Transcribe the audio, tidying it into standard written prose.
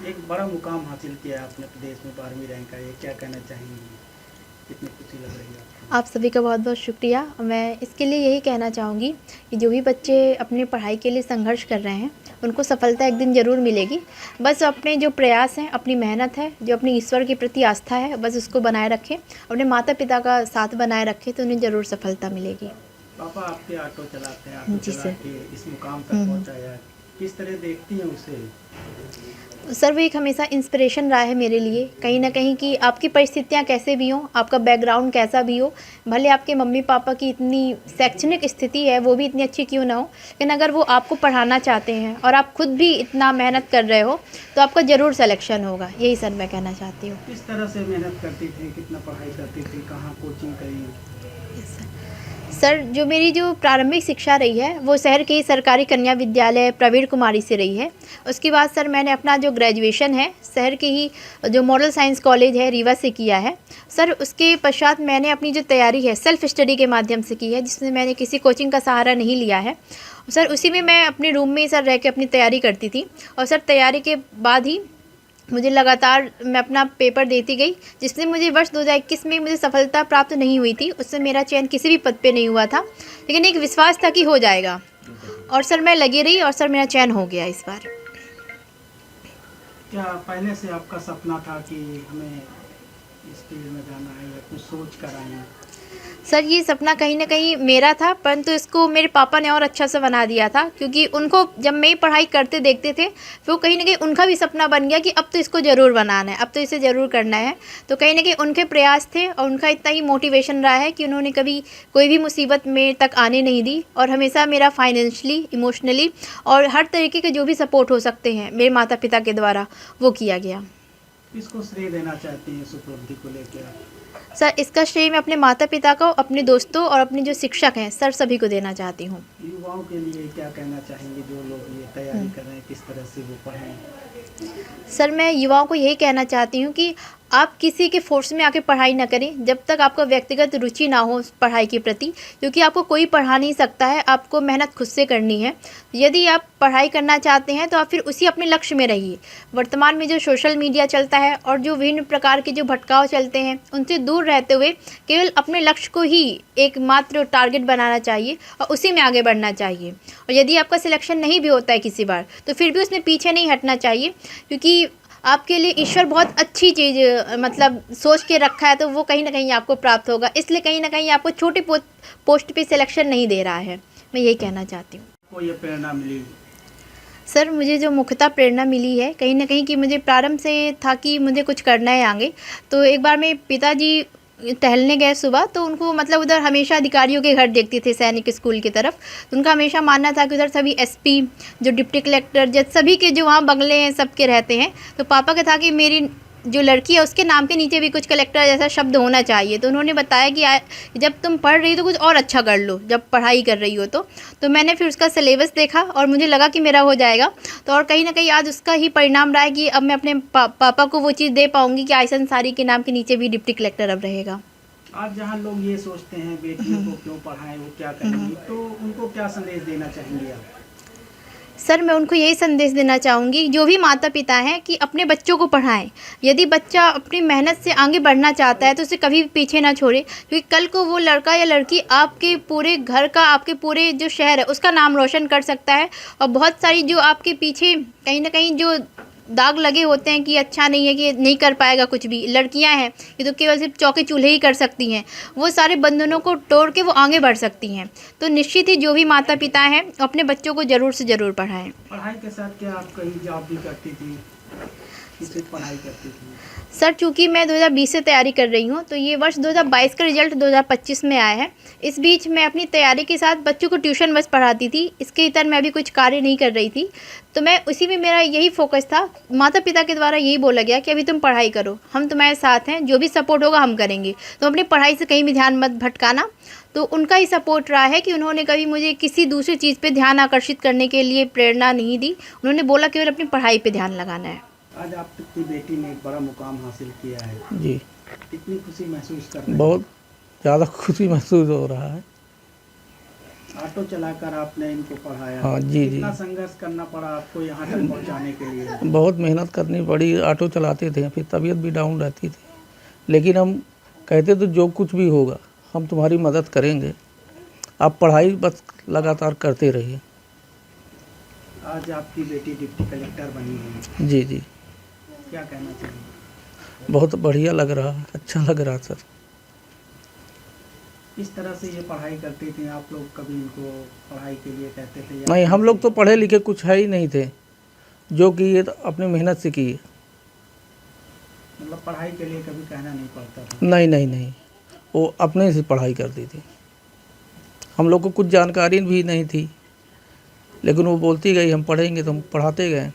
एक बड़ा मुकाम हासिल किया आपने प्रदेश में 12वीं रैंक का, ये क्या कहना चाहेंगी? कितनी खुशी लग रही है आपको? आप सभी का बहुत बहुत शुक्रिया। मैं इसके लिए यही कहना चाहूँगी कि जो भी बच्चे अपनी पढ़ाई के लिए संघर्ष कर रहे हैं उनको सफलता एक दिन ज़रूर मिलेगी। बस अपने जो प्रयास हैं, अपनी मेहनत है, जो अपनी ईश्वर के प्रति आस्था है, बस उसको बनाए रखें, अपने माता पिता का साथ बनाए रखें तो उन्हें ज़रूर सफलता मिलेगी। पापा आपके ऑटो चलाते हैं, ऑटो जी चला सर। के इस मुकाम तक पहुंचाया, किस तरह देखती हैं उसे? सर वो एक हमेशा इंस्पिरेशन रहा है मेरे लिए, कहीं ना कहीं कि आपकी परिस्थितियाँ कैसे भी हों, आपका बैकग्राउंड कैसा भी हो, भले आपके मम्मी पापा की इतनी शैक्षणिक स्थिति है वो भी इतनी अच्छी क्यों ना हो, लेकिन अगर वो आपको पढ़ाना चाहते हैं और आप खुद भी इतना मेहनत कर रहे हो तो आपका ज़रूर सिलेक्शन होगा। यही सर मैं कहना चाहती हूँ। किस तरह से मेहनत करती थी, कितना पढ़ाई करती थी, कहाँ कोचिंग करी? सर जो मेरी जो प्रारंभिक शिक्षा रही है वो शहर के ही सरकारी कन्या विद्यालय प्रवीण कुमारी से रही है। उसके बाद सर मैंने अपना जो ग्रेजुएशन है शहर के ही जो मॉडल साइंस कॉलेज है रीवा से किया है। सर उसके पश्चात मैंने अपनी जो तैयारी है सेल्फ स्टडी के माध्यम से की है, जिसमें मैंने किसी कोचिंग का सहारा नहीं लिया है। सर उसी में मैं अपने रूम में ही सर रह के अपनी तैयारी करती थी और सर तैयारी के बाद ही मुझे लगातार मैं अपना पेपर देती गई, जिससे मुझे वर्ष 2021 में मुझे सफलता प्राप्त नहीं हुई थी। उससे मेरा चयन किसी भी पद पे नहीं हुआ था, लेकिन एक विश्वास था कि हो जाएगा और सर मैं लगी रही और सर मेरा चयन हो गया इस बार। क्या पहले से आपका सपना था कि हमें इस फील्ड में जाना है, या कुछ सोच कर आए हैं? सर ये सपना कहीं ना कहीं मेरा था, परंतु इसको मेरे पापा ने और अच्छा से बना दिया था, क्योंकि उनको जब मैं पढ़ाई करते देखते थे तो वो कहीं ना कहीं उनका भी सपना बन गया कि अब तो इसको ज़रूर बनाना है, अब तो इसे ज़रूर करना है। तो कहीं ना कहीं उनके प्रयास थे और उनका इतना ही मोटिवेशन रहा है कि उन्होंने कभी कोई भी मुसीबत मेरे तक आने नहीं दी और हमेशा मेरा फाइनेंशली, इमोशनली और हर तरीके के जो भी सपोर्ट हो सकते हैं मेरे माता पिता के द्वारा वो किया गया। किसको श्रेय देना चाहती हैं इस उपलब्धि को लेकर? सर इसका श्रेय मैं अपने माता पिता को, अपने दोस्तों और अपने जो शिक्षक हैं सर सभी को देना चाहती हूँ। युवाओं के लिए क्या कहना चाहेंगे जो लोग ये तैयारी कर रहे हैं, किस तरह से वो पढ़ें? सर मैं युवाओं को यही कहना चाहती हूँ कि आप किसी के फोर्स में आके पढ़ाई ना करें जब तक आपका व्यक्तिगत रुचि ना हो उस पढ़ाई के प्रति, क्योंकि आपको कोई पढ़ा नहीं सकता है, आपको मेहनत खुद से करनी है। यदि आप पढ़ाई करना चाहते हैं तो आप फिर उसी अपने लक्ष्य में रहिए। वर्तमान में जो सोशल मीडिया चलता है और जो विभिन्न प्रकार के जो भटकाव चलते हैं उनसे दूर रहते हुए केवल अपने लक्ष्य को ही एकमात्र टारगेट बनाना चाहिए और उसी में आगे बढ़ना चाहिए। और यदि आपका सिलेक्शन नहीं भी होता है किसी बार तो फिर भी उसमें पीछे नहीं हटना चाहिए, क्योंकि आपके लिए ईश्वर बहुत अच्छी चीज़ मतलब सोच के रखा है, तो वो कहीं ना कहीं आपको प्राप्त होगा। इसलिए कहीं ना कहीं आपको छोटे पोस्ट पे सिलेक्शन नहीं दे रहा है, मैं यही कहना चाहती हूँ। को ये प्रेरणा मिली? सर मुझे जो मुख्यतः प्रेरणा मिली है कहीं ना कहीं कि मुझे प्रारंभ से था कि मुझे कुछ करना है आगे। तो एक बार मेरे पिताजी टहलने गए सुबह, तो उनको मतलब उधर हमेशा अधिकारियों के घर देखते थे सैनिक स्कूल की तरफ। तो उनका हमेशा मानना था कि उधर सभी एसपी, जो डिप्टी कलेक्टर, जज सभी के जो वहाँ बंगले हैं सबके रहते हैं। तो पापा का था कि मेरी जो लड़की है उसके नाम के नीचे भी कुछ कलेक्टर जैसा शब्द होना चाहिए। तो उन्होंने बताया कि जब तुम पढ़ रही हो तो कुछ और अच्छा कर लो, जब पढ़ाई कर रही हो तो मैंने फिर उसका सिलेबस देखा और मुझे लगा कि मेरा हो जाएगा। तो और कहीं ना कहीं आज उसका ही परिणाम रहा है कि अब मैं अपने पापा को वो चीज़ दे पाऊँगी कि आयसा अंसारी के नाम के नीचे भी डिप्टी कलेक्टर अब रहेगा। आज जहाँ लोग ये सोचते हैं बेटियों को क्यों पढ़ाएं, वो क्या करेंगी, तो उनको क्या संदेश देना चाहेंगे आप? सर मैं उनको यही संदेश देना चाहूँगी जो भी माता पिता हैं कि अपने बच्चों को पढ़ाएं। यदि बच्चा अपनी मेहनत से आगे बढ़ना चाहता है तो उसे कभी भी पीछे ना छोड़े, क्योंकि कल को वो लड़का या लड़की आपके पूरे घर का, आपके पूरे जो शहर है उसका नाम रोशन कर सकता है। और बहुत सारी जो आपके पीछे कहीं ना कहीं जो दाग लगे होते हैं कि अच्छा नहीं है, कि नहीं कर पाएगा कुछ भी, लड़कियां हैं ये तो केवल सिर्फ चौके चूल्हे ही कर सकती हैं, वो सारे बंधनों को तोड़ के वो आगे बढ़ सकती हैं। तो निश्चित ही जो भी माता पिता हैं अपने बच्चों को ज़रूर से ज़रूर पढ़ाएं। पढ़ाई के साथ क्या आप कहीं जॉब भी करती थी, कि सिर्फ पढ़ाई करती थी? सर चूँकि मैं 2020 से तैयारी कर रही हूँ तो ये वर्ष 2022 का रिजल्ट 2025 में आया है। इस बीच मैं अपनी तैयारी के साथ बच्चों को ट्यूशन बस पढ़ाती थी, इसके इतर मैं अभी कुछ कार्य नहीं कर रही थी। तो मैं उसी में मेरा यही फोकस था। माता पिता के द्वारा यही बोला गया कि अभी तुम पढ़ाई करो, हम तुम्हारे साथ हैं, जो भी सपोर्ट होगा हम करेंगे, तो अपनी पढ़ाई से कहीं भी ध्यान मत भटकाना। तो उनका ही सपोर्ट रहा है कि उन्होंने कभी मुझे किसी दूसरी चीज़ पे ध्यान आकर्षित करने के लिए प्रेरणा नहीं दी। उन्होंने बोला केवल अपनी पढ़ाई पे ध्यान लगाना है। आज आपकी बेटी ने एक बड़ा मुकाम हासिल किया है, जी कितनी खुशी महसूस कर रहे हैं? बहुत ज़्यादा खुशी महसूस हो रहा है। ऑटो चलाकर आपने इनको पढ़ाया। हाँ, जी, कितना जी। संघर्ष करना पड़ा आपको यहाँ तक पहुँचाने के लिए? बहुत मेहनत करनी पड़ी, ऑटो चलाते थे, फिर तबीयत भी डाउन रहती थी, लेकिन हम कहते तो जो कुछ भी होगा हम तुम्हारी मदद करेंगे, आप पढ़ाई बस लगातार करते रहिए। आज आपकी बेटी डिप्टी कलेक्टर बनी है, जी जी, क्या कहना चाहिए? बहुत बढ़िया लग रहा, अच्छा लग रहा सर। इस तरह से ये पढ़ाई करते थे आप लोग, कभी इनको पढ़ाई के लिए कहते थे या नहीं, हम लोग तो पढ़े लिखे कुछ है ही नहीं थे, जो कि ये तो अपनी मेहनत से की है। मतलब पढ़ाई के लिए कभी कहना नहीं पड़ता था? नहीं नहीं नहीं, वो अपने से पढ़ाई करती थी, हम लोग को कुछ जानकारी भी नहीं थी, लेकिन वो बोलती गई हम पढ़ेंगे तो हम पढ़ाते गए।